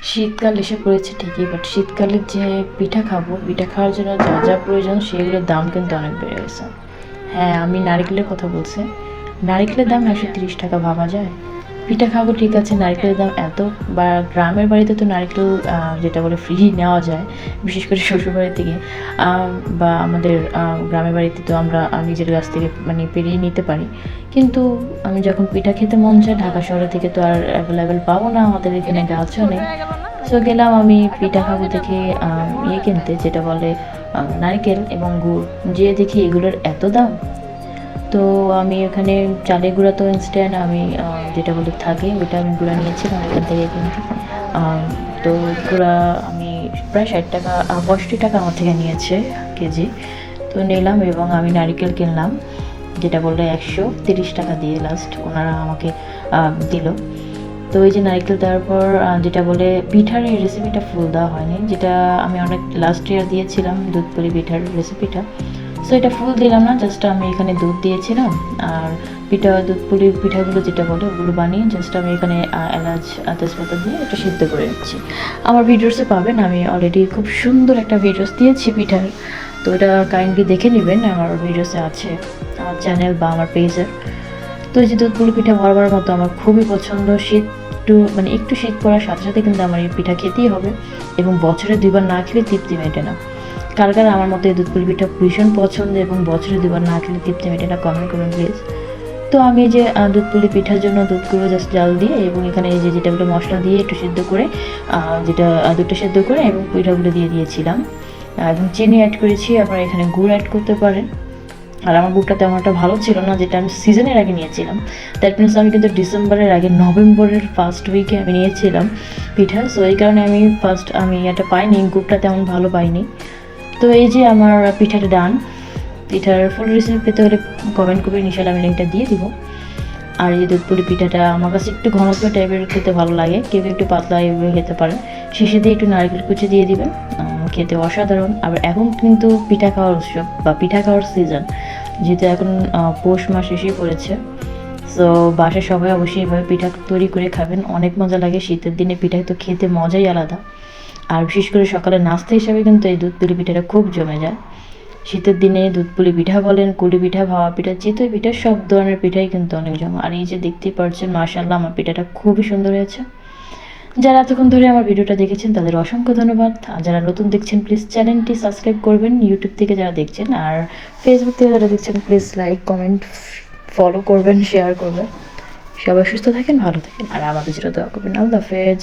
শীতকাল এসে পড়েছে ঠিকই, বাট শীতকালের যে পিঠা খাবো, পিঠা খাওয়ার জন্য যা যা প্রয়োজন সেগুলোর দাম কিন্তু অনেক বেড়ে গেছে। হ্যাঁ, আমি নারিকেলের কথা বলছি। নারিকেলের দাম 130 টাকা, ভাবা যায়? পিঠা খাবো ঠিক আছে, নারকেলের দাম এত। বা গ্রামের বাড়িতে তো নারকেল যেটা বলে ফ্রি নেওয়া যায়, বিশেষ করে শ্বশুরবাড়ি থেকে। বা আমাদের গ্রামের বাড়িতে তো আমরা নিজের গাছ থেকে মানে পেরিয়ে নিতে পারি। কিন্তু আমি যখন পিঠা খেতে মন চায়, ঢাকা শহরে থেকে তো আর অ্যাভেলেবেল পাবো না, আমাদের এখানে গাছও নেই। সো গেলাম আমি পিঠা খাবো দেখে ইয়ে কিনতে, যেটা বলে নারকেল এবং গুড়। যেয়ে দেখি এগুলোর এত দাম। তো আমি এখানে চালের গুঁড়া তো ইনস্ট্যান্ট আমি যেটা বলে থাকে ওইটা আমি গুঁড়া নিয়েছিলাম এখান থেকে কিন্তু তো গুঁড়া আমি প্রায় 60 টাকা 65 টাকা আমার থেকে নিয়েছে কেজি। তো নিলাম এবং আমি নারিকেল কিনলাম, যেটা বললে 130 টাকা দিয়ে লাস্ট ওনারা আমাকে দিল। তো এই যে নারকেল দেওয়ার পর যেটা বলে পিঠার এই রেসিপিটা ফুল দেওয়া হয়নি, যেটা আমি অনেক লাস্ট ইয়ার দিয়েছিলাম দুধ পুলি পিঠার রেসিপিটা। সো এটা ফুল দিলাম না, জাস্ট আমি এখানে দুধ দিয়েছিলাম। আর দুধ পুলির পিঠাগুলো যেটা বলে ওগুলো বানিয়ে জাস্ট আমি এখানে এলাচ তেজপাতা দিয়ে এটা সিদ্ধ করে নিচ্ছি। আমার ভিডিওসে পাবেন, আমি অলরেডি খুব সুন্দর একটা ভিডিওস দিয়েছি পিঠার। তো এটা কাইন্ডলি দেখে নেবেন, আমার ভিডিওসে আছে আমার চ্যানেল বা আমার পেজের। তো এই যে দুধ পুলি পিঠা বরাবর মতো আমার খুবই পছন্দ। শীত একটু শীত পড়ার সাথে সাথে কিন্তু আমার এই পিঠা খেতেই হবে, এবং বছরে 2বার না খেলে তৃপ্তি মেটে না। কার কার আমার মতো এই দুধ পুলি পিঠা ভীষণ পছন্দ এবং বছরে 2বার না খেলে তৃপ্তি মেটে না, কমেন্ট করবেন প্লিজ। তো আমি এই যে দুধ পুলি পিঠার জন্য দুধগুলো জাস্ট জাল দিয়ে এবং এখানে এই যে যেটা বলে মশলা দিয়ে একটু সিদ্ধ করে যেটা দুধটা সিদ্ধ করে এবং পিঠাগুলো দিয়ে দিয়েছিলাম এবং চিনি অ্যাড করেছি। আপনারা এখানে গুড় অ্যাড করতে পারেন। আর আমার গুড়টা তেমন একটা ভালো ছিল না, যেটা আমি সিজনের আগে নিয়েছিলাম। দ্যাট মিনস আমি কিন্তু ডিসেম্বরের আগে নভেম্বরের ফার্স্ট উইকে আমি নিয়েছিলাম পিঠা। সো এই কারণে আমি এটা পাইনি, গুড়টা তেমন ভালো পাইনি। তো এই যে আমার পিঠাটা ডান। পিঠার ফুল রেসিপি পেতে হলে কমেন্ট করবেন, ইনশাআল্লাহ আমি লিঙ্কটা দিয়ে দিব। আর এই দুধ পুলি পিঠাটা আমার কাছে একটু ঘনত্ব টাইপের খেতে ভালো লাগে, কেউ একটু পাতলা এভাবে খেতে পারেন। শেষে দিয়ে একটু নারকেল কুচি দিয়ে দিবেন, খেতে অসাধারণ। আবার এখন কিন্তু পিঠা খাওয়ার উৎসব বা পিঠা খাওয়ার সিজন, যেহেতু এখন পৌষ মাস এসে পড়েছে। সো বাসায় সবাই অবশ্যই এভাবে পিঠা তৈরি করে খাবেন, অনেক মজা লাগে। শীতের দিনে পিঠা তো খেতে মজাই আলাদা। আর বিশেষ করে সকালে নাস্তা হিসাবে কিন্তু এই দুধ পুলি পিঠাটা খুব জমে যায়। শীতের দিনে দুধ পুলি পিঠা বলেন, কুলি পিঠা, ভাপা পিঠা, চিতই পিঠা, সব ধরনের পিঠাই কিন্তু অনেক জমে। আর এই যে দেখতেই পাচ্ছেন, মাশাআল্লাহ আমার পিঠাটা খুবই সুন্দর হয়েছে। যারা এতক্ষণ ধরে আমার ভিডিওটা দেখেছেন তাদের অসংখ্য ধন্যবাদ। আর যারা নতুন দেখছেন প্লিজ চ্যানেলটি সাবস্ক্রাইব করবেন, ইউটিউব থেকে যারা দেখছেন। আর ফেসবুক থেকে যারা দেখছেন প্লিজ লাইক কমেন্ট ফলো করবেন, শেয়ার করবেন। সবাই সুস্থ থাকেন, ভালো থাকেন, আর আমাদের যেটা দোয়া করবেন। আল্লাহ হাফেজ।